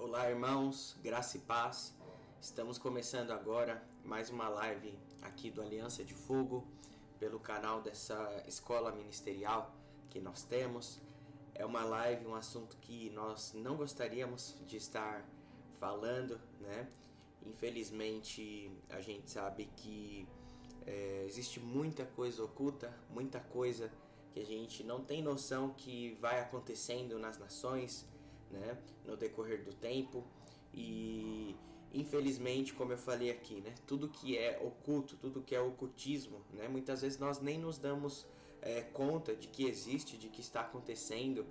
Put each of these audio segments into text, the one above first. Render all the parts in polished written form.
Olá, irmãos, graça e paz. Estamos começando agora mais uma live aqui do Aliança de Fogo, pelo canal dessa escola ministerial que nós temos. É uma live, um assunto que nós não gostaríamos de estar falando, né? Infelizmente, a gente sabe que existe muita coisa oculta, muita coisa que a gente não tem noção que vai acontecendo nas nações, né, no decorrer do tempo. E infelizmente, como eu falei aqui, né, tudo que é oculto, tudo que é ocultismo, né, muitas vezes nós nem nos damos conta de que existe, de que está acontecendo.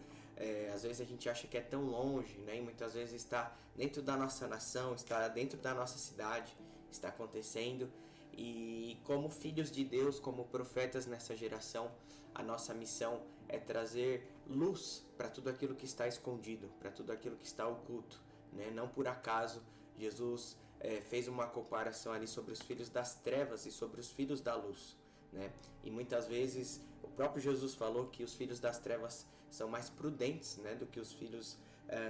Às vezes a gente acha que é tão longe, né, e muitas vezes está dentro da nossa nação, está dentro da nossa cidade, está acontecendo. E como filhos de Deus, como profetas nessa geração, a nossa missão é trazer luz para tudo aquilo que está escondido, para tudo aquilo que está oculto, né? Não por acaso Jesus fez uma comparação ali sobre os filhos das trevas e sobre os filhos da luz, né? E muitas vezes o próprio Jesus falou que os filhos das trevas são mais prudentes, né, do que os filhos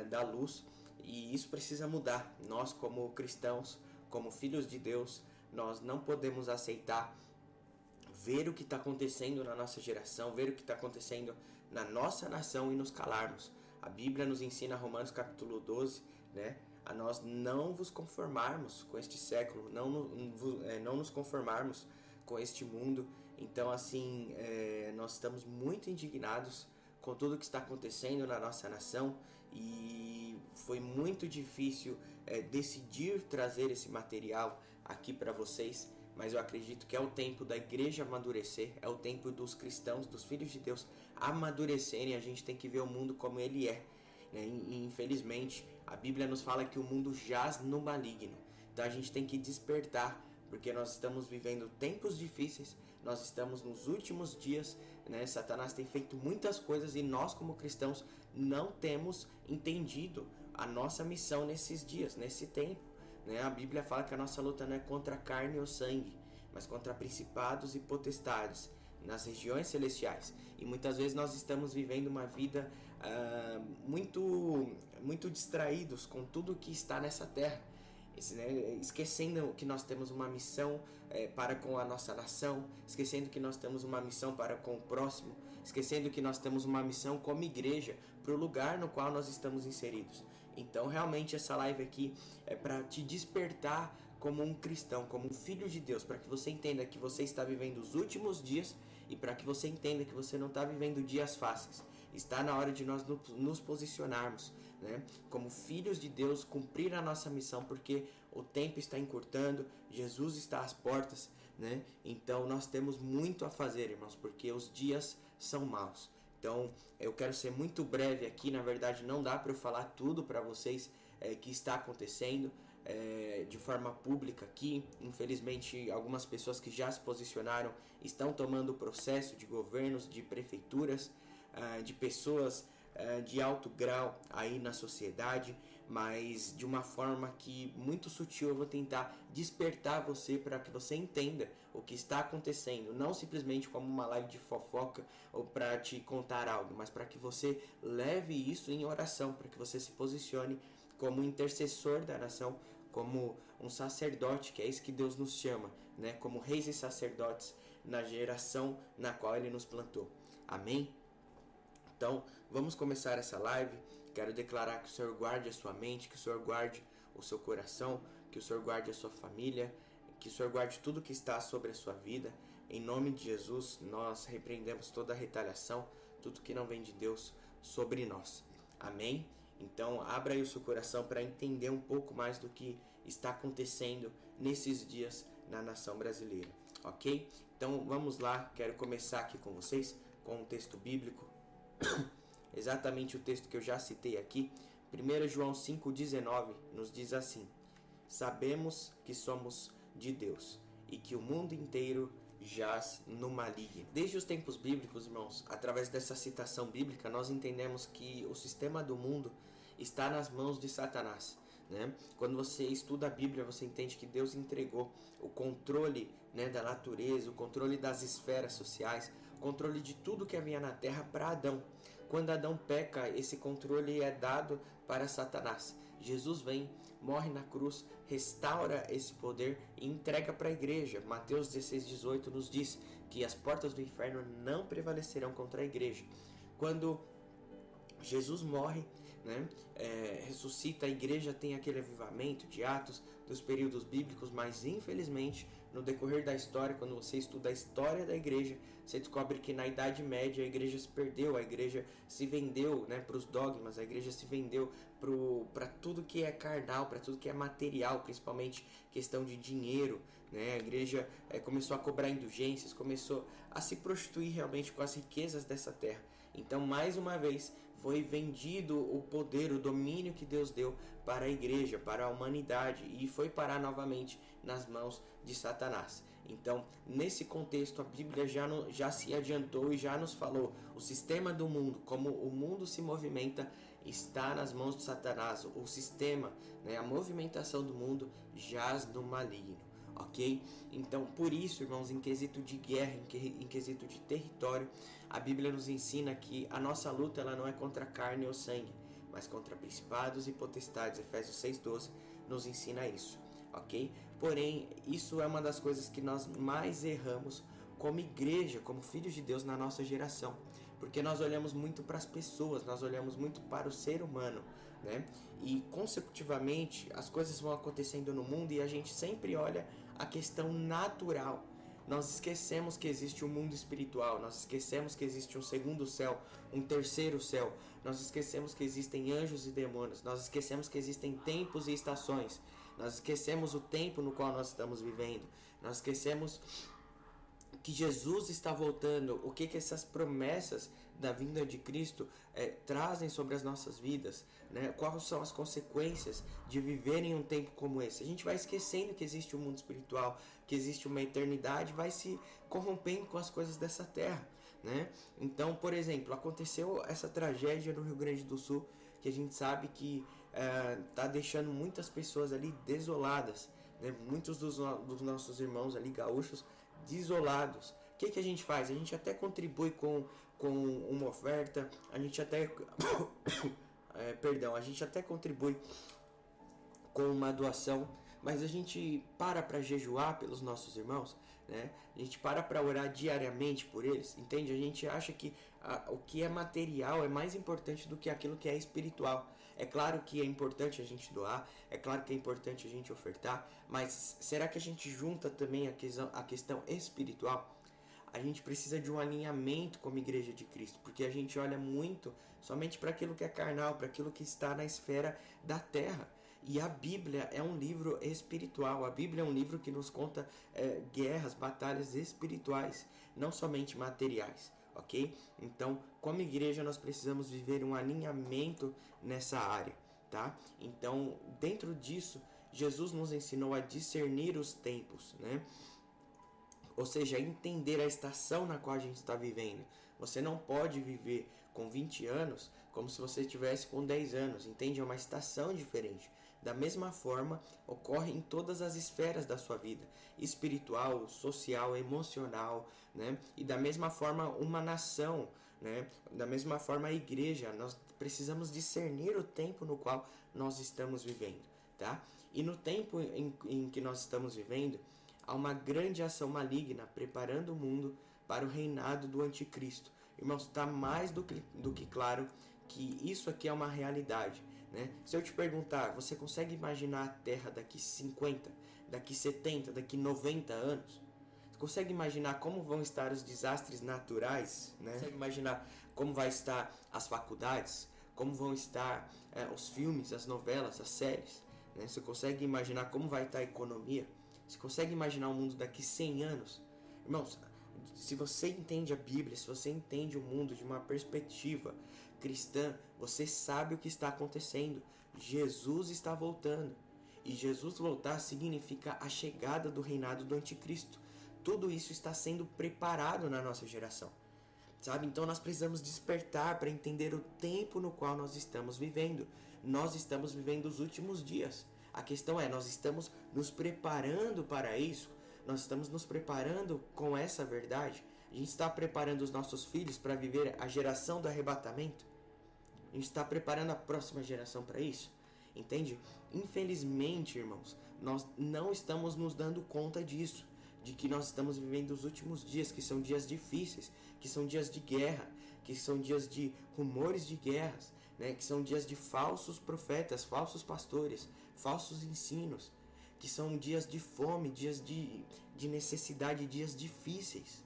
da luz. E isso precisa mudar. Nós, como cristãos, como filhos de Deus, nós não podemos aceitar ver o que está acontecendo na nossa geração, ver o que está acontecendo na nossa nação e nos calarmos. A Bíblia nos ensina, Romanos capítulo 12, né, a nós não vos conformarmos com este século, não nos conformarmos com este mundo. Então, assim, nós estamos muito indignados com tudo que está acontecendo na nossa nação, e foi muito difícil decidir trazer esse material aqui para vocês, mas eu acredito que é o tempo da igreja amadurecer, é o tempo dos cristãos, dos filhos de Deus amadurecerem. A gente tem que ver o mundo como ele é, né? E infelizmente a Bíblia nos fala que o mundo jaz no maligno, então a gente tem que despertar, porque nós estamos vivendo tempos difíceis, nós estamos nos últimos dias, né? Satanás tem feito muitas coisas e nós, como cristãos, não temos entendido a nossa missão nesses dias, nesse tempo, né? A Bíblia fala que a nossa luta não é contra a carne ou sangue, mas contra principados e potestades nas regiões celestiais. E muitas vezes nós estamos vivendo uma vida muito distraídos com tudo que está nessa terra, esquecendo que nós temos uma missão para com a nossa nação, esquecendo que nós temos uma missão para com o próximo, esquecendo que nós temos uma missão como igreja para o lugar no qual nós estamos inseridos. Então realmente essa live aqui é para te despertar como um cristão, como um filho de Deus, para que você entenda que você está vivendo os últimos dias e para que você entenda que você não está vivendo dias fáceis. Está na hora de nós nos posicionarmos, né, como filhos de Deus, cumprir a nossa missão, porque o tempo está encurtando, Jesus está às portas, né? Então nós temos muito a fazer, irmãos, porque os dias são maus. Então eu quero ser muito breve aqui. Na verdade não dá para eu falar tudo para vocês que está acontecendo de forma pública aqui. Infelizmente algumas pessoas que já se posicionaram estão tomando o processo de governos, de prefeituras, de pessoas de alto grau aí na sociedade, mas de uma forma que muito sutil eu vou tentar despertar você para que você entenda o que está acontecendo, não simplesmente como uma live de fofoca ou para te contar algo, mas para que você leve isso em oração, para que você se posicione como intercessor da nação, como um sacerdote, que é isso que Deus nos chama, né? Como reis e sacerdotes na geração na qual Ele nos plantou. Amém? Então, vamos começar essa live. Quero declarar que o Senhor guarde a sua mente, que o Senhor guarde o seu coração, que o Senhor guarde a sua família, que o Senhor guarde tudo que está sobre a sua vida. Em nome de Jesus, nós repreendemos toda a retaliação, tudo que não vem de Deus sobre nós. Amém? Então, abra aí o seu coração para entender um pouco mais do que está acontecendo nesses dias na nação brasileira, ok? Então, vamos lá. Quero começar aqui com vocês com um texto bíblico. Exatamente o texto que eu já citei aqui. 1 João 5,19 nos diz assim: sabemos que somos de Deus e que o mundo inteiro jaz no maligno. Desde os tempos bíblicos, irmãos, através dessa citação bíblica, nós entendemos que o sistema do mundo está nas mãos de Satanás, né? Quando você estuda a Bíblia, você entende que Deus entregou o controle, né, da natureza, o controle das esferas sociais, o controle de tudo que havia na terra para Adão. Quando Adão peca, esse controle é dado para Satanás. Jesus vem, morre na cruz, restaura esse poder e entrega para a igreja. Mateus 16:18 nos diz que as portas do inferno não prevalecerão contra a igreja. Quando Jesus morre, né, ressuscita, a igreja tem aquele avivamento de Atos dos períodos bíblicos, mas infelizmente no decorrer da história, quando você estuda a história da igreja, você descobre que na Idade Média a igreja se perdeu, a igreja se vendeu, né, para os dogmas, a igreja se vendeu para tudo que é carnal, para tudo que é material, principalmente questão de dinheiro, né? A igreja começou a cobrar indulgências, começou a se prostituir realmente com as riquezas dessa terra. Então, mais uma vez, foi vendido o poder, o domínio que Deus deu para a igreja, para a humanidade, e foi parar novamente nas mãos de Satanás. Então, nesse contexto, a Bíblia já se adiantou e já nos falou: o sistema do mundo, como o mundo se movimenta, está nas mãos de Satanás. O sistema, né, a movimentação do mundo jaz no maligno. Ok? Então, por isso, irmãos, em quesito de guerra, em quesito de território, a Bíblia nos ensina que a nossa luta ela não é contra carne ou sangue, mas contra principados e potestades. Efésios 6:12 nos ensina isso, ok? Porém, isso é uma das coisas que nós mais erramos como igreja, como filhos de Deus na nossa geração, porque nós olhamos muito para as pessoas, nós olhamos muito para o ser humano, né? E consecutivamente as coisas vão acontecendo no mundo e a gente sempre olha a questão natural. Nós esquecemos que existe um mundo espiritual, nós esquecemos que existe um segundo céu, um terceiro céu, nós esquecemos que existem anjos e demônios, nós esquecemos que existem tempos e estações, nós esquecemos o tempo no qual nós estamos vivendo, nós esquecemos que Jesus está voltando, o que essas promessas da vinda de Cristo trazem sobre as nossas vidas, né? Quais são as consequências de viver em um tempo como esse. A gente vai esquecendo que existe um mundo espiritual, que existe uma eternidade, vai se corrompendo com as coisas dessa terra, né? Então, por exemplo, aconteceu essa tragédia no Rio Grande do Sul, que a gente sabe que está deixando muitas pessoas ali desoladas, né? Muitos dos nossos irmãos ali gaúchos desolados. O que a gente faz? A gente até contribui com uma oferta, a gente até a gente até contribui com uma doação, mas a gente para jejuar pelos nossos irmãos, né? A gente para orar diariamente por eles, entende? A gente acha que o que é material é mais importante do que aquilo que é espiritual. É claro que é importante a gente doar, é claro que é importante a gente ofertar, mas será que a gente junta também a questão espiritual? A gente precisa de um alinhamento como igreja de Cristo, porque a gente olha muito somente para aquilo que é carnal, para aquilo que está na esfera da terra. E a Bíblia é um livro espiritual, a Bíblia é um livro que nos conta guerras, batalhas espirituais, não somente materiais, ok? Então, como igreja, nós precisamos viver um alinhamento nessa área, tá? Então, dentro disso, Jesus nos ensinou a discernir os tempos, né? Ou seja, entender a estação na qual a gente está vivendo. Você não pode viver com 20 anos como se você estivesse com 10 anos, entende? É uma estação diferente. Da mesma forma, ocorre em todas as esferas da sua vida, espiritual, social, emocional, né? E da mesma forma, uma nação, né? Da mesma forma, a igreja, nós precisamos discernir o tempo no qual nós estamos vivendo, tá? E no tempo em que nós estamos vivendo, há uma grande ação maligna preparando o mundo para o reinado do anticristo. Irmãos, está mais do que claro que isso aqui é uma realidade, né? Se eu te perguntar, você consegue imaginar a Terra daqui 50, daqui 70, daqui 90 anos? Você consegue imaginar como vão estar os desastres naturais, né? Consegue imaginar como vai estar as faculdades, como vão estar os filmes, as novelas, as séries, né? Você consegue imaginar como vai estar a economia? Você consegue imaginar o mundo daqui 100 anos? Irmãos, se você entende a Bíblia, se você entende o mundo de uma perspectiva cristã, você sabe o que está acontecendo. Jesus está voltando. E Jesus voltar significa a chegada do reinado do anticristo. Tudo isso está sendo preparado na nossa geração, sabe? Então nós precisamos despertar para entender o tempo no qual nós estamos vivendo. Nós estamos vivendo os últimos dias. A questão é, nós estamos nos preparando para isso? Nós estamos nos preparando com essa verdade? A gente está preparando os nossos filhos para viver a geração do arrebatamento? A gente está preparando a próxima geração para isso? entende? Infelizmente, irmãos, nós não estamos nos dando conta disso, de que nós estamos vivendo os últimos dias, que são dias difíceis, que são dias de guerra, que são dias de rumores de guerras, né? Que são dias de falsos profetas, falsos pastores, falsos ensinos, que são dias de fome, dias de necessidade, dias difíceis,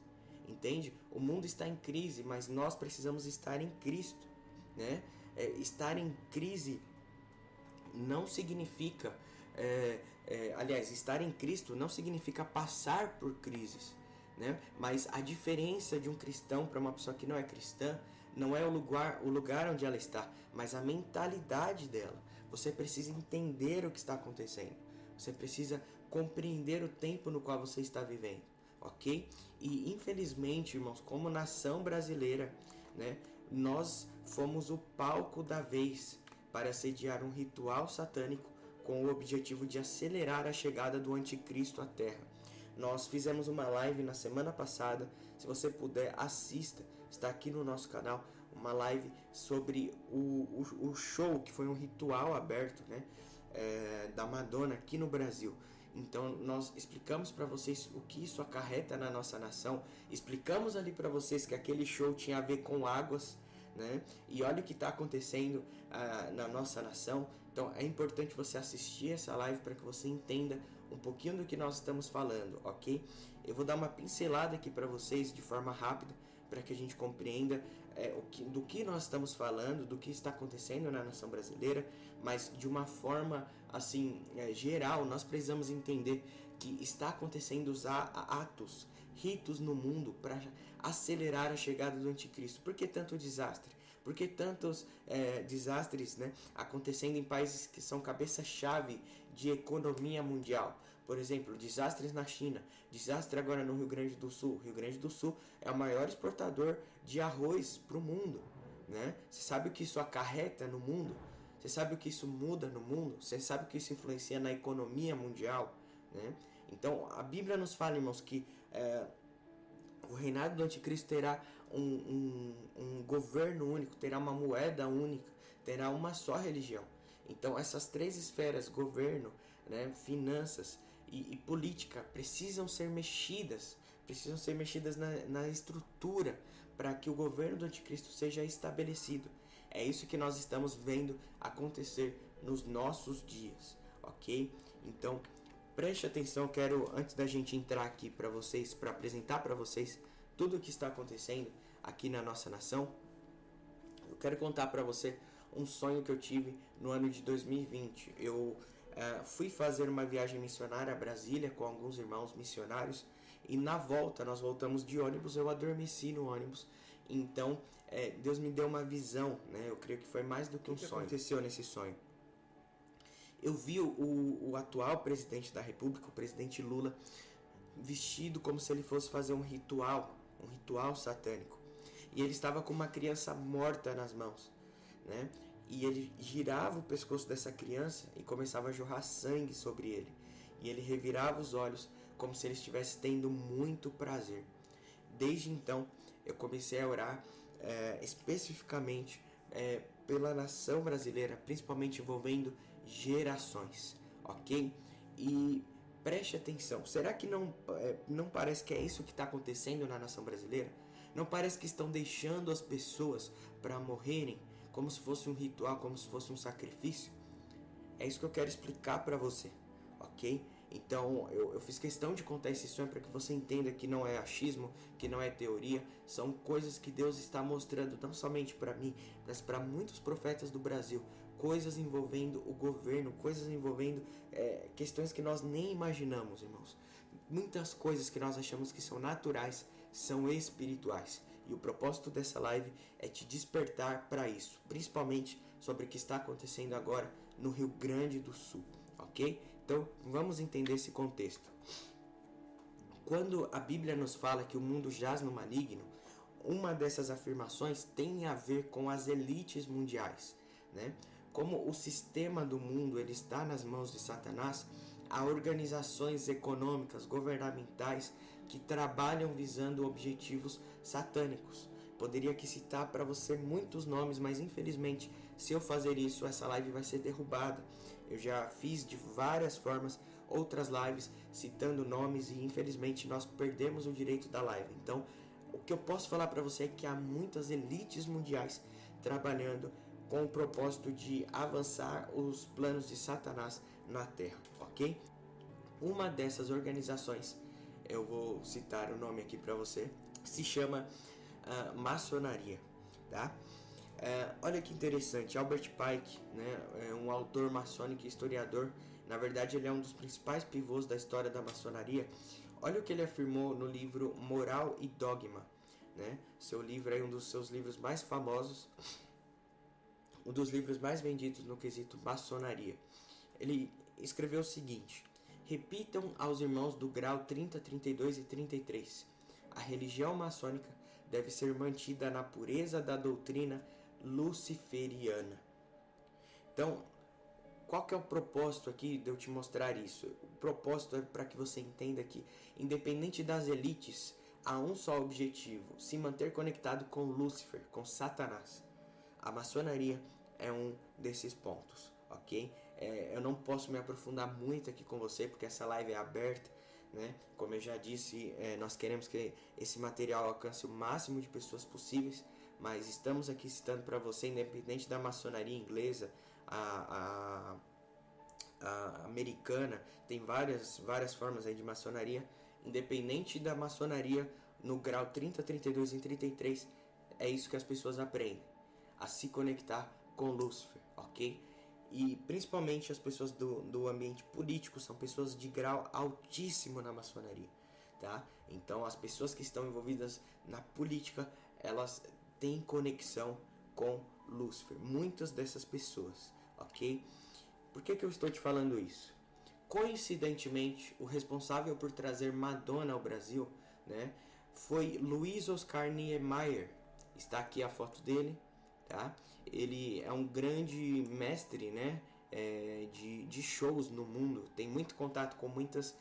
entende? O mundo está em crise, mas nós precisamos estar em Cristo, né? Estar em crise não significa, aliás, estar em Cristo não significa passar por crises, né? Mas a diferença de um cristão para uma pessoa que não é cristã não é o lugar onde ela está, mas a mentalidade dela. Você precisa entender o que está acontecendo. Você precisa compreender o tempo no qual você está vivendo, ok? E infelizmente, irmãos, como nação brasileira, né, nós fomos o palco da vez para sediar um ritual satânico com o objetivo de acelerar a chegada do anticristo à Terra. Nós fizemos uma live na semana passada, se você puder, assista, está aqui no nosso canal, uma live sobre o show, que foi um ritual aberto, né, da Madonna aqui no Brasil. Então nós explicamos para vocês o que isso acarreta na nossa nação, explicamos ali para vocês que aquele show tinha a ver com águas, né? E olha o que está acontecendo na nossa nação. Então é importante você assistir essa live para que você entenda um pouquinho do que nós estamos falando, ok? Eu vou dar uma pincelada aqui para vocês de forma rápida, para que a gente compreenda do que nós estamos falando, do que está acontecendo na nação brasileira, mas de uma forma assim geral. Nós precisamos entender que está acontecendo os atos, ritos no mundo para acelerar a chegada do anticristo. Por que tanto desastre? Por que tantos desastres, né, acontecendo em países que são cabeça-chave de economia mundial? Por exemplo, desastres na China, desastre agora no Rio Grande do Sul. Rio Grande do Sul é o maior exportador de arroz para o mundo, né? Você sabe o que isso acarreta no mundo? Você sabe o que isso muda no mundo? Você sabe o que isso influencia na economia mundial, né? Então, a Bíblia nos fala, irmãos, que o reinado do anticristo terá um governo único, terá uma moeda única, terá uma só religião. Então, essas três esferas, governo, né, finanças e política, precisam ser mexidas na estrutura para que o governo do anticristo seja estabelecido. É isso que nós estamos vendo acontecer nos nossos dias, ok? Então, preste atenção, quero, antes da gente entrar aqui para vocês, para apresentar para vocês tudo o que está acontecendo aqui na nossa nação, eu quero contar para você um sonho que eu tive no ano de 2020. Eu fui fazer uma viagem missionária a Brasília com alguns irmãos missionários e na volta, nós voltamos de ônibus, eu adormeci no ônibus. Então, Deus me deu uma visão, né? Eu creio que foi mais do que um sonho. O que aconteceu nesse sonho? Eu vi o atual presidente da República, o presidente Lula, vestido como se ele fosse fazer um ritual satânico. E ele estava com uma criança morta nas mãos, né? E ele girava o pescoço dessa criança e começava a jorrar sangue sobre ele. E ele revirava os olhos como se ele estivesse tendo muito prazer. Desde então, eu comecei a orar especificamente pela nação brasileira, principalmente envolvendo gerações, ok? E preste atenção, será que não parece que é isso que está acontecendo na nação brasileira? Não parece que estão deixando as pessoas para morrerem como se fosse um ritual, como se fosse um sacrifício? É isso que eu quero explicar para você, ok? Então eu fiz questão de contar esse sonho para que você entenda que não é achismo, que não é teoria, são coisas que Deus está mostrando não somente para mim, mas para muitos profetas do Brasil, coisas envolvendo o governo, coisas envolvendo questões que nós nem imaginamos, irmãos. Muitas coisas que nós achamos que são naturais são espirituais. E o propósito dessa live é te despertar para isso, principalmente sobre o que está acontecendo agora no Rio Grande do Sul, ok? Então, vamos entender esse contexto. Quando a Bíblia nos fala que o mundo jaz no maligno, uma dessas afirmações tem a ver com as elites mundiais, né? Como o sistema do mundo ele está nas mãos de Satanás, há organizações econômicas, governamentais, que trabalham visando objetivos satânicos. Poderia aqui citar para você muitos nomes, mas infelizmente, se eu fazer isso, essa live vai ser derrubada. Eu já fiz de várias formas outras lives citando nomes e infelizmente nós perdemos o direito da live. Então, o que eu posso falar para você é que há muitas elites mundiais trabalhando com o propósito de avançar os planos de Satanás na Terra, ok? Uma dessas organizações, eu vou citar o nome aqui para você, se chama maçonaria, tá? Olha que interessante, Albert Pike, né, é um autor maçônico e historiador. Na verdade, ele é um dos principais pivôs da história da maçonaria. Olha o que ele afirmou no livro Moral e Dogma, né? Seu livro é um dos seus livros mais famosos, um dos livros mais vendidos no quesito maçonaria. Ele escreveu o seguinte: repitam aos irmãos do grau 30, 32 e 33. A religião maçônica deve ser mantida na pureza da doutrina luciferiana. Então, qual que é o propósito aqui de eu te mostrar isso? O propósito é para que você entenda que, independente das elites, há um só objetivo: se manter conectado com Lúcifer, com Satanás. A maçonaria é um desses pontos, ok? Eu não posso me aprofundar muito aqui com você, porque essa live é aberta, né? Como eu já disse, nós queremos que esse material alcance o máximo de pessoas possíveis, mas estamos aqui citando para você, independente da maçonaria inglesa, a americana, tem várias formas aí de maçonaria. Independente da maçonaria, no grau 30, 32 e 33, é isso que as pessoas aprendem: a se conectar com Lúcifer, ok? E principalmente as pessoas do ambiente político são pessoas de grau altíssimo na maçonaria, tá? Então as pessoas que estão envolvidas na política, elas têm conexão com Lúcifer, muitas dessas pessoas, ok? Por que eu estou te falando isso? Coincidentemente, o responsável por trazer Madonna ao Brasil, né, foi Luiz Oscar Niemeyer. Está aqui a foto dele, tá? Ele é um grande mestre, né, de shows no mundo. Tem muito contato com muitos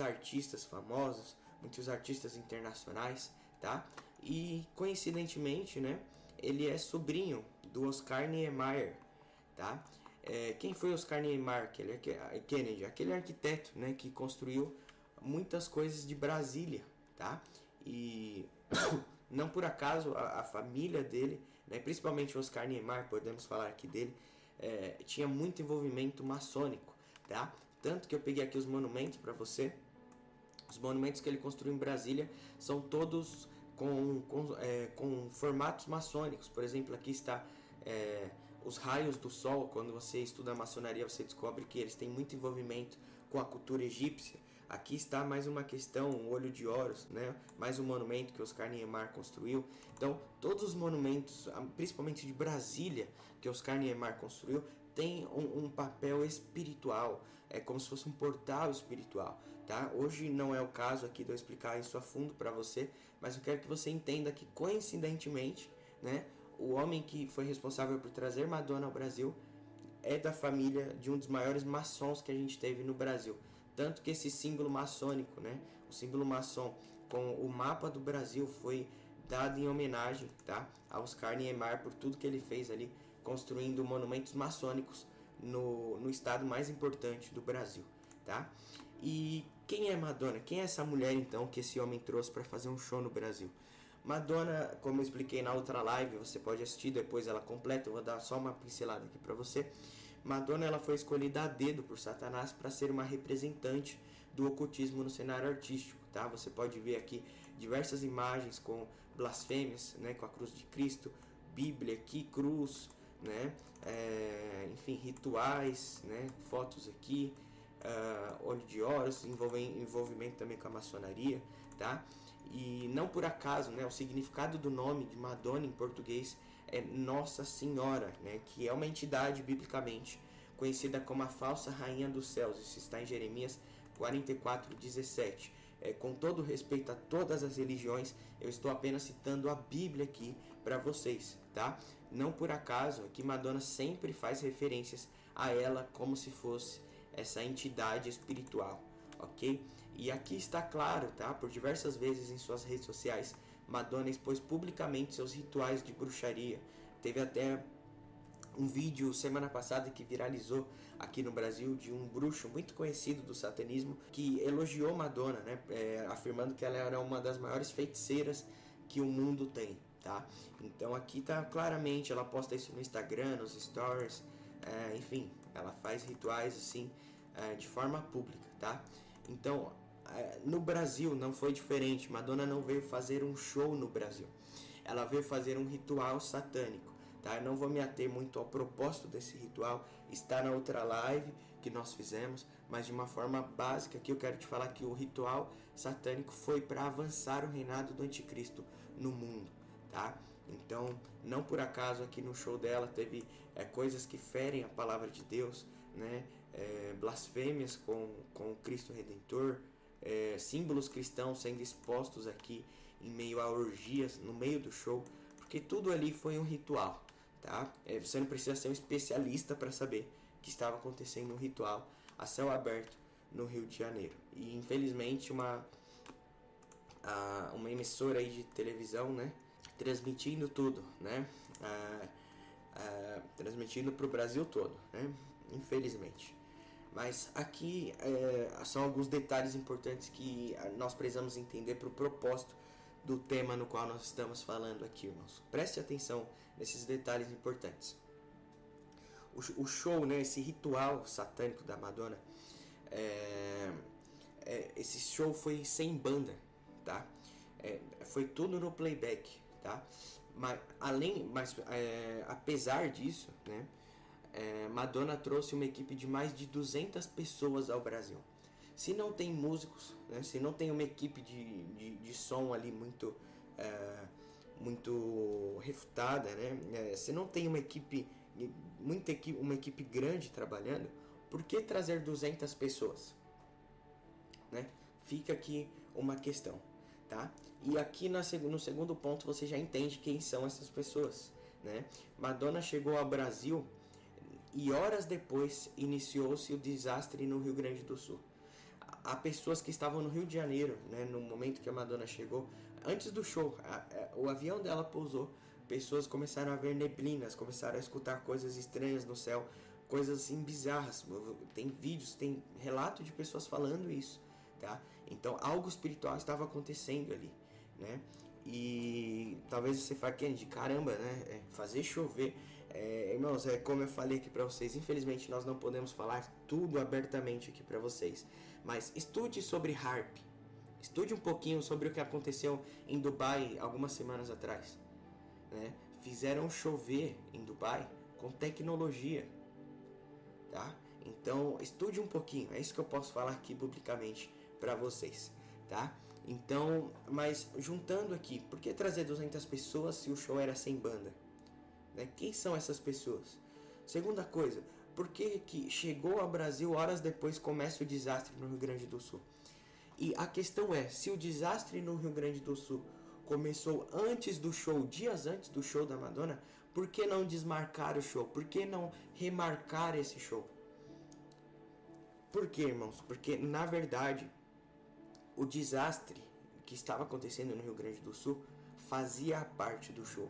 artistas famosos, muitos artistas internacionais, tá? E coincidentemente, né, ele é sobrinho do Oscar Niemeyer, tá? Quem foi Oscar Niemeyer Kennedy? Aquele arquiteto, né, que construiu muitas coisas de Brasília, tá? E não por acaso a família dele, né, principalmente o Oscar Niemeyer, podemos falar aqui dele, tinha muito envolvimento maçônico, tá? Tanto que eu peguei aqui os monumentos para você. Os monumentos que ele construiu em Brasília são todos com formatos maçônicos. Por exemplo, aqui está os raios do sol. Quando você estuda a maçonaria, você descobre que eles têm muito envolvimento com a cultura egípcia. Aqui está mais uma questão, um olho de Horus, né? Mais um monumento que Oscar Niemeyer construiu. Então, todos os monumentos, principalmente de Brasília, que Oscar Niemeyer construiu, tem um papel espiritual. É como se fosse um portal espiritual, tá? Hoje não é o caso aqui de eu explicar isso a fundo para você, mas eu quero que você entenda que, coincidentemente, né, o homem que foi responsável por trazer Madonna ao Brasil é da família de um dos maiores maçons que a gente teve no Brasil. Tanto que esse símbolo maçônico, né, o símbolo maçom com o mapa do Brasil, foi dado em homenagem, tá, a Oscar Niemeyer por tudo que ele fez ali, construindo monumentos maçônicos no estado mais importante do Brasil, tá? E quem é Madonna? Quem é essa mulher, então, que esse homem trouxe para fazer um show no Brasil? Madonna, como eu expliquei na outra live, você pode assistir depois ela completa, eu vou dar só uma pincelada aqui para você. Madonna, ela foi escolhida a dedo por Satanás para ser uma representante do ocultismo no cenário artístico, tá? Você pode ver aqui diversas imagens com blasfêmias, né, com a cruz de Cristo, Bíblia aqui, cruz, né, enfim, rituais, né, fotos aqui, olho de Horus, envolvimento também com a maçonaria, tá? E não por acaso, né, o significado do nome de Madonna em português é Nossa Senhora, né, que é uma entidade biblicamente conhecida como a falsa rainha dos céus. Isso está em Jeremias 44:17. Com todo respeito a todas as religiões, eu estou apenas citando a Bíblia aqui para vocês, tá? Não por acaso que Madonna sempre faz referências a ela como se fosse essa entidade espiritual, ok? E aqui está claro, tá? Por diversas vezes em suas redes sociais, Madonna expôs publicamente seus rituais de bruxaria. Teve até um vídeo semana passada que viralizou aqui no Brasil de um bruxo muito conhecido do satanismo que elogiou Madonna, né? Afirmando que ela era uma das maiores feiticeiras que o mundo tem, tá? Então aqui tá claramente, ela posta isso no Instagram, nos stories, enfim, ela faz rituais assim de forma pública, tá? Então no Brasil não foi diferente. Madonna não veio fazer um show no Brasil, ela veio fazer um ritual satânico, tá? Eu não vou me ater muito ao propósito desse ritual, está na outra live que nós fizemos, mas de uma forma básica aqui eu quero te falar que o ritual satânico foi para avançar o reinado do anticristo no mundo, tá? Então, não por acaso aqui no show dela teve coisas que ferem a palavra de Deus, né? Blasfêmias com o Cristo Redentor, símbolos cristãos sendo expostos aqui em meio a orgias, no meio do show, porque tudo ali foi um ritual, tá? Você não precisa ser um especialista para saber que estava acontecendo um ritual a céu aberto no Rio de Janeiro. E infelizmente uma emissora aí de televisão, né, transmitindo tudo, né, transmitindo para o Brasil todo, né, infelizmente. Mas aqui são alguns detalhes importantes que nós precisamos entender para o propósito do tema no qual nós estamos falando aqui, irmãos. Preste atenção nesses detalhes importantes. O show, né, esse ritual satânico da Madonna, esse show foi sem banda, tá? Foi tudo no playback, tá? Mas apesar disso, né, Madonna trouxe uma equipe de mais de 200 pessoas ao Brasil. Se não tem músicos, né, se não tem uma equipe de som ali muito refutada, né, se não tem uma equipe grande trabalhando, por que trazer 200 pessoas? Né? Fica aqui uma questão, tá? E aqui no segundo ponto você já entende quem são essas pessoas, né? Madonna chegou ao Brasil e horas depois iniciou-se o desastre no Rio Grande do Sul. Há pessoas que estavam no Rio de Janeiro, né, no momento que a Madonna chegou, antes do show, o avião dela pousou, pessoas começaram a ver neblinas, começaram a escutar coisas estranhas no céu, coisas assim bizarras. Tem vídeos, tem relato de pessoas falando isso, tá? Então algo espiritual estava acontecendo ali, né? E talvez você fale, de caramba, né? Fazer chover. Irmãos, como eu falei aqui para vocês, infelizmente nós não podemos falar tudo abertamente aqui para vocês, mas estude sobre harp, estude um pouquinho sobre o que aconteceu em Dubai algumas semanas atrás, né? Fizeram chover em Dubai com tecnologia, tá? Então estude um pouquinho, é isso que eu posso falar aqui publicamente para vocês, tá? Então, mas juntando aqui, por que trazer 200 pessoas se o show era sem banda? Né? Quem são essas pessoas? Segunda coisa, por que chegou ao Brasil horas depois começa o desastre no Rio Grande do Sul? E a questão é, se o desastre no Rio Grande do Sul começou antes do show, dias antes do show da Madonna, por que não desmarcar o show? Por que não remarcar esse show? Por quê, irmãos? Porque, na verdade, o desastre que estava acontecendo no Rio Grande do Sul fazia parte do show.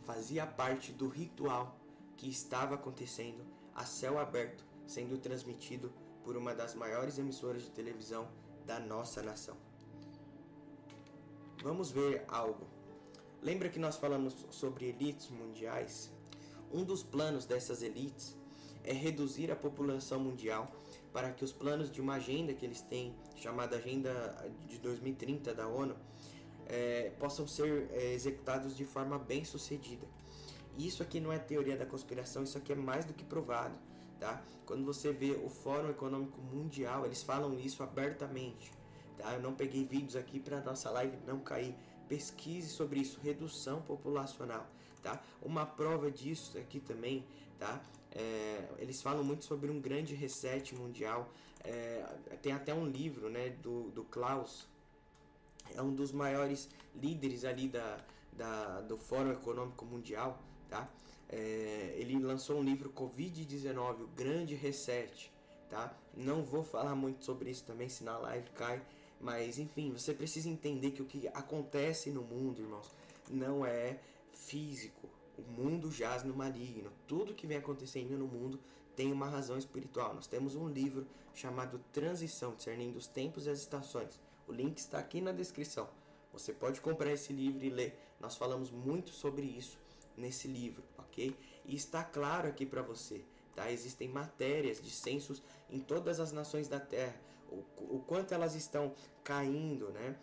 Fazia parte do ritual que estava acontecendo a céu aberto, sendo transmitido por uma das maiores emissoras de televisão da nossa nação. Vamos ver algo. Lembra que nós falamos sobre elites mundiais? Um dos planos dessas elites é reduzir a população mundial para que os planos de uma agenda que eles têm, chamada Agenda de 2030 da ONU, possam ser executados de forma bem sucedida. E isso aqui não é teoria da conspiração, isso aqui é mais do que provado, tá? Quando você vê o Fórum Econômico Mundial, eles falam isso abertamente, tá? Eu não peguei vídeos aqui para nossa live não cair. Pesquise sobre isso, redução populacional, tá? Uma prova disso aqui também, tá? Eles falam muito sobre um grande reset mundial. Tem até um livro, né, do Klaus, é um dos maiores líderes ali do Fórum Econômico Mundial, tá? Ele lançou um livro Covid-19, o Grande Reset, tá? Não vou falar muito sobre isso também, senão a live cai. Mas enfim, você precisa entender que o que acontece no mundo, irmãos, não é físico. O mundo jaz no maligno. Tudo que vem acontecendo no mundo tem uma razão espiritual. Nós temos um livro chamado Transição, discernindo os tempos e as estações. O link está aqui na descrição. Você pode comprar esse livro e ler. Nós falamos muito sobre isso nesse livro, ok? E está claro aqui para você, tá? Existem matérias de censos em todas as nações da Terra. O quanto elas estão caindo, né?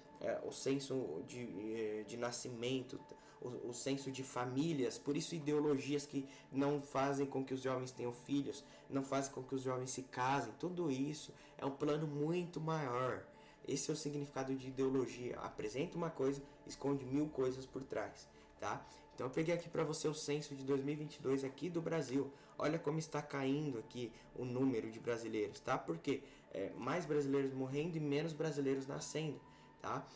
O censo de nascimento, o censo de famílias, por isso ideologias que não fazem com que os jovens tenham filhos, não fazem com que os jovens se casem, tudo isso é um plano muito maior. Esse é o significado de ideologia. Apresenta uma coisa, esconde 1000 coisas por trás, tá? Então eu peguei aqui para você o censo de 2022 aqui do Brasil. Olha como está caindo aqui o número de brasileiros, tá? Porque mais brasileiros morrendo e menos brasileiros nascendo, tá?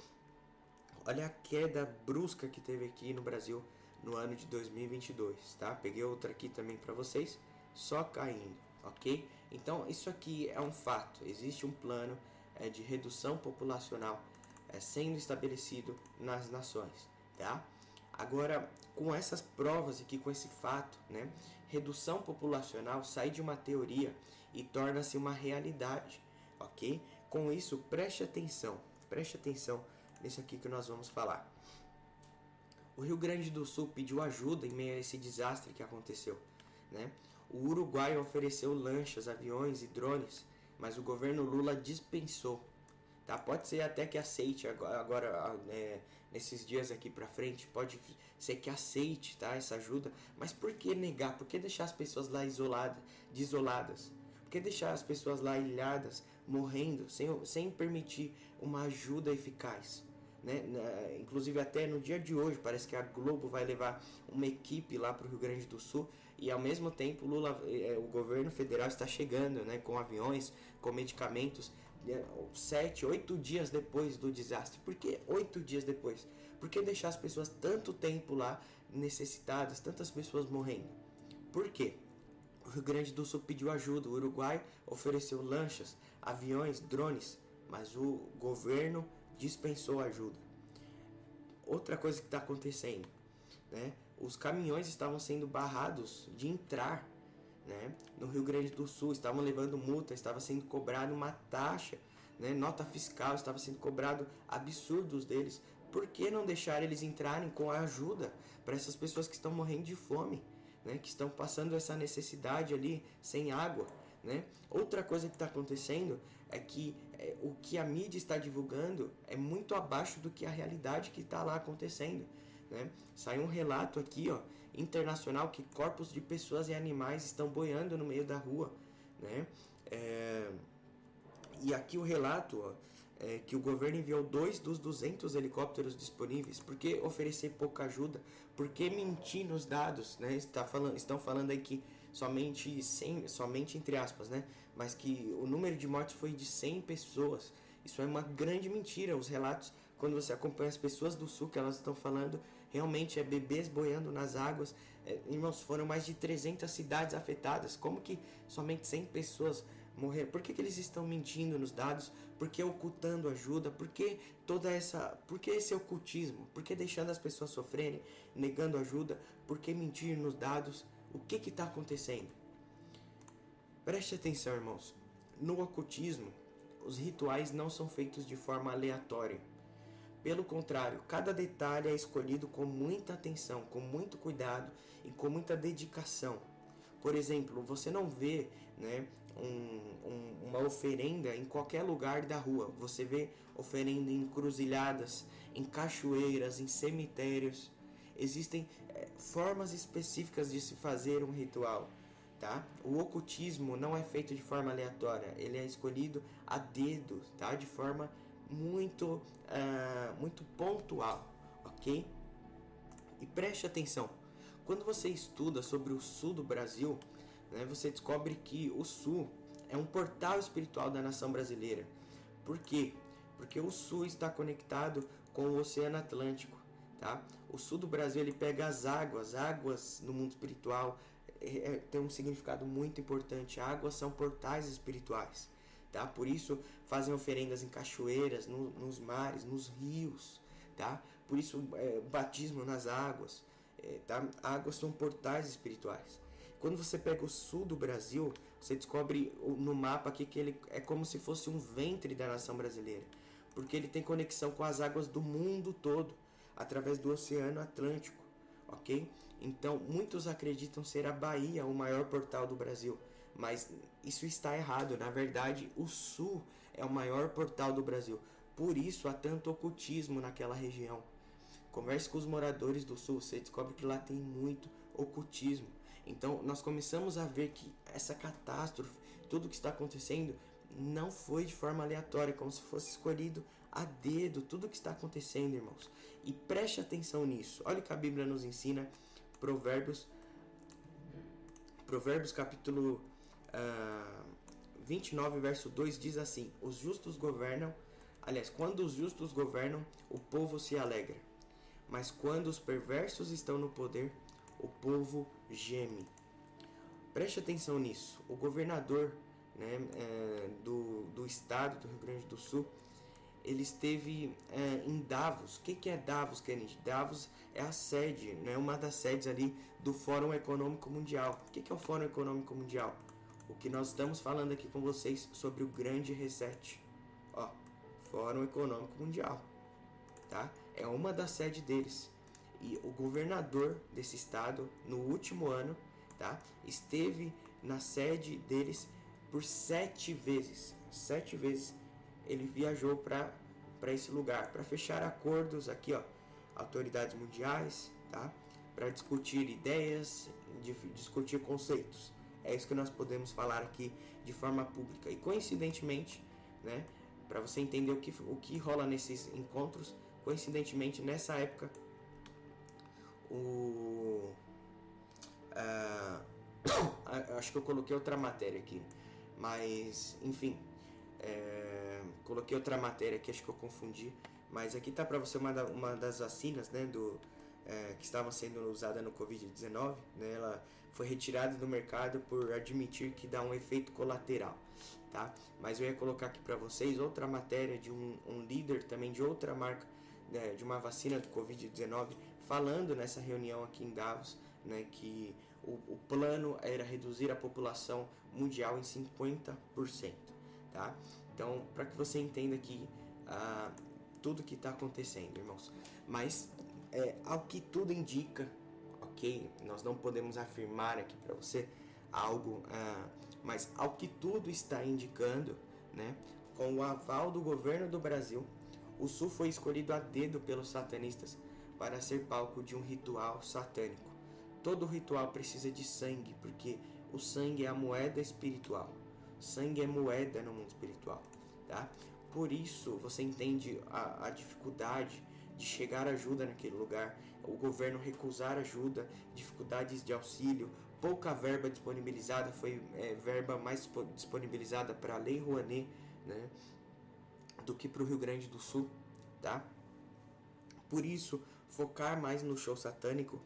Olha a queda brusca que teve aqui no Brasil no ano de 2022, tá? Peguei outra aqui também para vocês, só caindo, ok? Então isso aqui é um fato. Existe um plano de redução populacional sendo estabelecido nas nações, tá? Agora, com essas provas aqui, com esse fato, né, redução populacional sai de uma teoria e torna-se uma realidade, ok? Com isso, preste atenção nisso aqui que nós vamos falar. O Rio Grande do Sul pediu ajuda em meio a esse desastre que aconteceu, né? O Uruguai ofereceu lanchas, aviões e drones, mas o governo Lula dispensou. Tá? Pode ser até que aceite agora nesses dias aqui pra frente, pode ser que aceite, tá, essa ajuda, mas por que negar? Por que deixar as pessoas lá desoladas? Por que deixar as pessoas lá ilhadas, morrendo, sem permitir uma ajuda eficaz? Né? Inclusive até no dia de hoje parece que a Globo vai levar uma equipe lá para o Rio Grande do Sul e ao mesmo tempo o governo federal está chegando, né, com aviões, com medicamentos 7, 8 dias depois do desastre. Por que 8 dias depois? Por que deixar as pessoas tanto tempo lá necessitadas, tantas pessoas morrendo? Por quê? O Rio Grande do Sul pediu ajuda, o Uruguai ofereceu lanchas, aviões, drones, mas o governo dispensou ajuda. Outra coisa que está acontecendo, né? Os caminhões estavam sendo barrados de entrar, né, no Rio Grande do Sul, estavam levando multa, estava sendo cobrado uma taxa, né, nota fiscal, estava sendo cobrado absurdos deles. Por que não deixar eles entrarem com a ajuda para essas pessoas que estão morrendo de fome, né, que estão passando essa necessidade ali sem água, né? Outra coisa que está acontecendo é que o que a mídia está divulgando é muito abaixo do que a realidade que está lá acontecendo, né? Saiu um relato aqui, ó, internacional, que corpos de pessoas e animais estão boiando no meio da rua, né? E aqui o relato, ó, que o governo enviou 2 dos 200 helicópteros disponíveis. Por que oferecer pouca ajuda? Por que mentir nos dados, né? Estão falando aí que somente entre aspas, né? Mas que o número de mortes foi de 100 pessoas. Isso é uma grande mentira. Os relatos, quando você acompanha as pessoas do sul que elas estão falando, realmente é bebês boiando nas águas. Irmãos, foram mais de 300 cidades afetadas. Como que somente 100 pessoas morreram? Por que eles estão mentindo nos dados? Por que ocultando ajuda? Por que esse ocultismo? Por que deixando as pessoas sofrerem, negando ajuda? Por que mentir nos dados? O que está acontecendo? Preste atenção, irmãos. No ocultismo, os rituais não são feitos de forma aleatória. Pelo contrário, cada detalhe é escolhido com muita atenção, com muito cuidado e com muita dedicação. Por exemplo, você não vê, né, uma oferenda em qualquer lugar da rua. Você vê oferenda em encruzilhadas, em cachoeiras, em cemitérios. Existem formas específicas de se fazer um ritual, tá? O ocultismo não é feito de forma aleatória. Ele é escolhido a dedo, tá? De forma muito pontual, ok? E preste atenção, quando você estuda sobre o sul do Brasil, né, você descobre que o sul é um portal espiritual da nação brasileira. Por quê? Porque o sul está conectado com o Oceano Atlântico, tá? O sul do Brasil ele pega as águas no mundo espiritual, tem um significado muito importante. Águas são portais espirituais, tá? Por isso fazem oferendas em cachoeiras, nos mares, nos rios, tá? Por isso o batismo nas águas, tá? Águas são portais espirituais. Quando você pega o sul do Brasil, você descobre no mapa aqui que ele é como se fosse um ventre da nação brasileira, porque ele tem conexão com as águas do mundo todo, através do Oceano Atlântico, ok? Então, muitos acreditam ser a Bahia o maior portal do Brasil, mas isso está errado. Na verdade, o sul é o maior portal do Brasil. Por isso há tanto ocultismo naquela região. Converse com os moradores do sul, você descobre que lá tem muito ocultismo. Então, nós começamos a ver que essa catástrofe, tudo que está acontecendo, não foi de forma aleatória, como se fosse escolhido a dedo, tudo que está acontecendo, irmãos. E preste atenção nisso. Olha o que a Bíblia nos ensina, Provérbios capítulo 29, verso 2, diz assim: os justos governam, aliás, quando os justos governam, o povo se alegra. Mas quando os perversos estão no poder, o povo geme. Preste atenção nisso. O governador, né, do estado do Rio Grande do Sul, ele esteve em Davos. O que é Davos, Kennedy? Davos é a sede, né, uma das sedes ali do Fórum Econômico Mundial. O que é o Fórum Econômico Mundial? O que nós estamos falando aqui com vocês sobre o Grande Reset. Ó, Fórum Econômico Mundial, tá? É uma das sedes deles. E o governador desse estado, no último ano, tá, esteve na sede deles por 7 vezes. 7 vezes ele viajou para esse lugar, para fechar acordos aqui, ó, autoridades mundiais, tá, para discutir ideias, discutir conceitos. É isso que nós podemos falar aqui de forma pública. E coincidentemente, né, para você entender o que rola nesses encontros, coincidentemente nessa época, acho que eu coloquei outra matéria aqui, mas enfim, coloquei outra matéria aqui, acho que eu confundi, mas aqui tá para você uma das vacinas, né, que estava sendo usada no Covid-19, né, ela foi retirada do mercado por admitir que dá um efeito colateral, tá? Mas eu ia colocar aqui para vocês outra matéria de um líder também de outra marca, né, de uma vacina do Covid-19, falando nessa reunião aqui em Davos, né, que o plano era reduzir a população mundial em 50%, tá? Então, para que você entenda aqui tudo que está acontecendo, irmãos. Mas, ao que tudo indica, ok? Nós não podemos afirmar aqui para você algo, mas ao que tudo está indicando, né, com o aval do governo do Brasil, o Sul foi escolhido a dedo pelos satanistas para ser palco de um ritual satânico. Todo ritual precisa de sangue, porque o sangue é a moeda espiritual. Sangue é moeda no mundo espiritual, tá? Por isso, você entende a dificuldade de chegar ajuda naquele lugar, o governo recusar ajuda, dificuldades de auxílio, pouca verba disponibilizada, foi verba mais disponibilizada para a Lei Rouanet, né, do que para o Rio Grande do Sul, tá? Por isso, focar mais no show satânico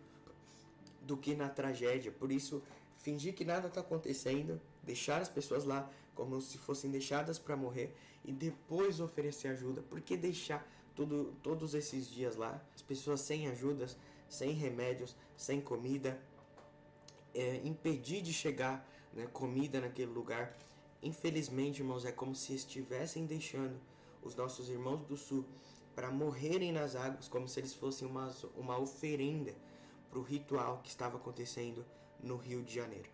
do que na tragédia. Por isso, fingir que nada está acontecendo, deixar as pessoas lá como se fossem deixadas para morrer e depois oferecer ajuda. Por que deixar todos esses dias lá, as pessoas sem ajudas, sem remédios, sem comida, impedir de chegar, né, comida naquele lugar? Infelizmente, irmãos, é como se estivessem deixando os nossos irmãos do Sul para morrerem nas águas, como se eles fossem uma oferenda para o ritual que estava acontecendo no Rio de Janeiro.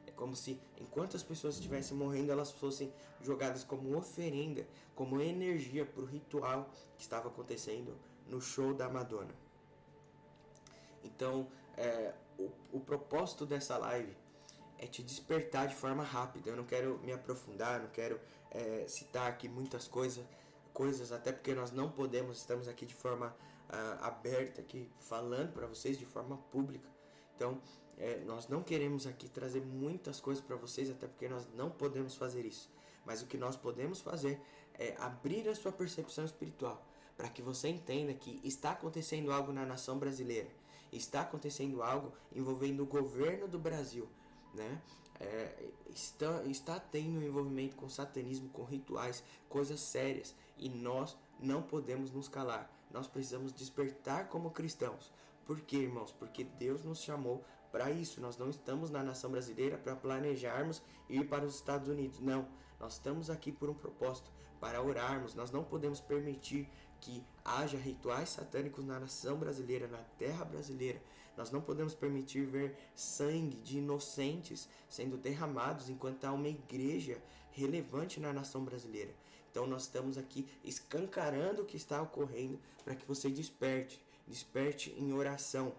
É como se, enquanto as pessoas estivessem morrendo, elas fossem jogadas como oferenda, como energia para o ritual que estava acontecendo no show da Madonna. Então, o propósito dessa live é te despertar de forma rápida. Eu não quero me aprofundar, não quero citar aqui muitas coisas, até porque nós não podemos, estamos aqui de forma aberta, aqui falando para vocês de forma pública. Então, nós não queremos aqui trazer muitas coisas para vocês, até porque nós não podemos fazer isso. Mas o que nós podemos fazer é abrir a sua percepção espiritual, para que você entenda que está acontecendo algo na nação brasileira, está acontecendo algo envolvendo o governo do Brasil, né? Está tendo um envolvimento com satanismo, com rituais, coisas sérias, e nós não podemos nos calar. Nós precisamos despertar como cristãos. Por quê, irmãos? Porque Deus nos chamou para isso. Nós não estamos na nação brasileira para planejarmos ir para os Estados Unidos. Não, nós estamos aqui por um propósito, para orarmos. Nós não podemos permitir que haja rituais satânicos na nação brasileira, na terra brasileira. Nós não podemos permitir ver sangue de inocentes sendo derramados enquanto há uma igreja relevante na nação brasileira. Então nós estamos aqui escancarando o que está ocorrendo para que você desperte em oração,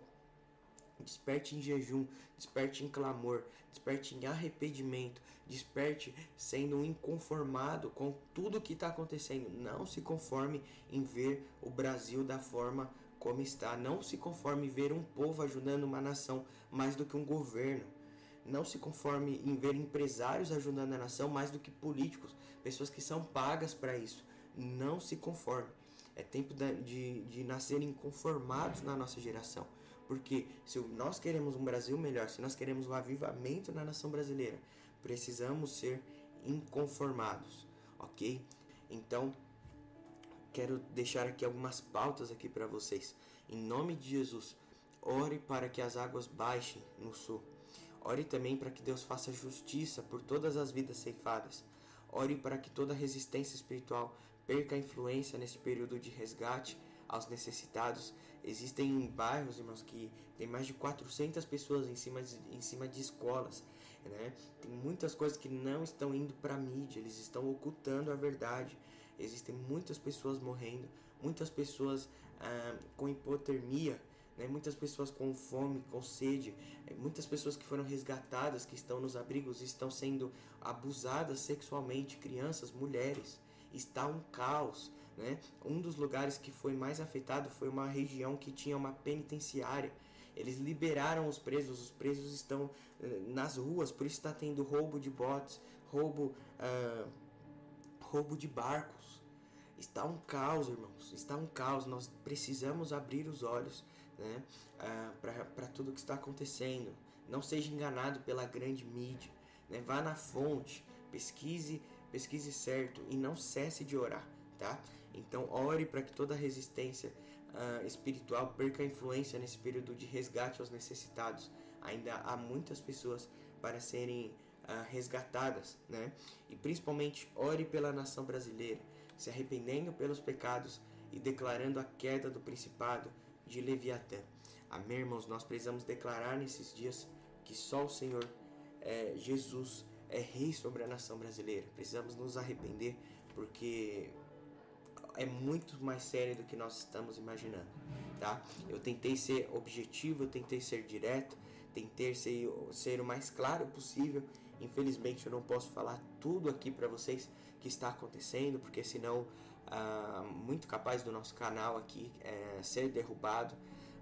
desperte em jejum, desperte em clamor, desperte em arrependimento, desperte sendo um inconformado com tudo que está acontecendo. Não se conforme em ver o Brasil da forma como está. Não se conforme em ver um povo ajudando uma nação mais do que um governo. Não se conforme em ver empresários ajudando a nação mais do que políticos, pessoas que são pagas para isso. Não se conforme. É tempo de nascerem conformados na nossa geração. Porque se nós queremos um Brasil melhor, se nós queremos um avivamento na nação brasileira, precisamos ser inconformados, ok? Então, quero deixar aqui algumas pautas aqui para vocês. Em nome de Jesus, ore para que as águas baixem no sul. Ore também para que Deus faça justiça por todas as vidas ceifadas. Ore para que toda resistência espiritual perca a influência nesse período de resgate aos necessitados. Existem bairros, irmãos, que tem mais de 400 pessoas em cima de escolas, né? Tem muitas coisas que não estão indo para a mídia, eles estão ocultando a verdade. Existem muitas pessoas morrendo, muitas pessoas com hipotermia, né? Muitas pessoas com fome, com sede, muitas pessoas que foram resgatadas, que estão nos abrigos, estão sendo abusadas sexualmente, crianças, mulheres. Está um caos, né? Um dos lugares que foi mais afetado foi uma região que tinha uma penitenciária. Eles liberaram os presos estão nas ruas, por isso está tendo roubo de botes, roubo de barcos. Está um caos, irmãos, está um caos. Nós precisamos abrir os olhos, né, para tudo que está acontecendo. Não seja enganado pela grande mídia, né? Vá na fonte, pesquise certo e não cesse de orar, tá? Então ore para que toda resistência espiritual perca a influência nesse período de resgate aos necessitados. Ainda há muitas pessoas para serem resgatadas, né? E principalmente ore pela nação brasileira, se arrependendo pelos pecados e declarando a queda do principado de Leviatã. Amém, irmãos? Nós precisamos declarar nesses dias que só o Senhor Jesus é rei sobre a nação brasileira. Precisamos nos arrepender, porque é muito mais sério do que nós estamos imaginando, tá? Eu tentei ser objetivo, eu tentei ser direto, tentei ser o mais claro possível. Infelizmente eu não posso falar tudo aqui para vocês que está acontecendo, porque senão muito capaz do nosso canal aqui ser derrubado.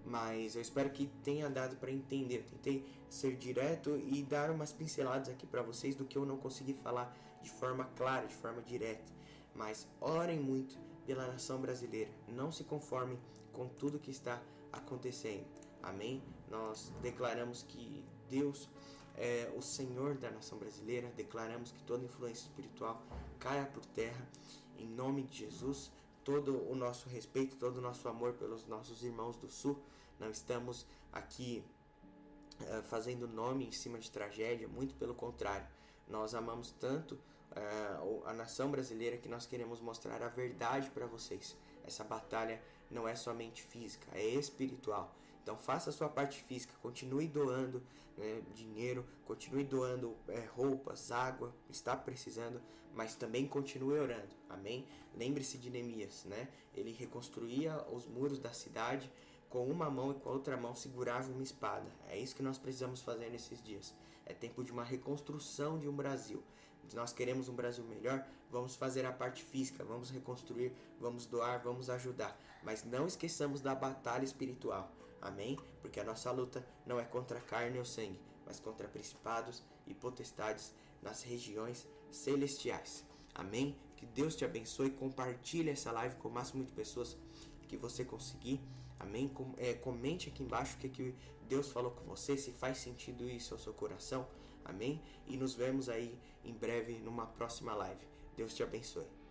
Mas eu espero que tenha dado para entender. Eu tentei ser direto e dar umas pinceladas aqui para vocês do que eu não consegui falar de forma clara, de forma direta. Mas orem muito pela nação brasileira. Não se conformem com tudo que está acontecendo. Amém? Nós declaramos que Deus é o Senhor da nação brasileira. Declaramos que toda influência espiritual caia por terra. Em nome de Jesus, todo o nosso respeito, todo o nosso amor pelos nossos irmãos do Sul. Não estamos aqui fazendo nome em cima de tragédia, muito pelo contrário. Nós amamos tanto a nação brasileira que nós queremos mostrar a verdade para vocês. Essa batalha não é somente física, é espiritual. Então faça a sua parte física, continue doando, né, dinheiro, continue doando roupas, água, está precisando, mas também continue orando, amém? Lembre-se de Neemias, né? Ele reconstruía os muros da cidade com uma mão e com a outra mão segurava uma espada. É isso que nós precisamos fazer nesses dias. É tempo de uma reconstrução de um Brasil. Se nós queremos um Brasil melhor, vamos fazer a parte física, vamos reconstruir, vamos doar, vamos ajudar. Mas não esqueçamos da batalha espiritual. Amém? Porque a nossa luta não é contra a carne ou sangue, mas contra principados e potestades nas regiões celestiais. Amém? Que Deus te abençoe. Compartilhe essa live com o máximo de pessoas que você conseguir. Amém? Comente aqui embaixo o que Deus falou com você, se faz sentido isso ao seu coração. Amém? E nos vemos aí em breve numa próxima live. Deus te abençoe.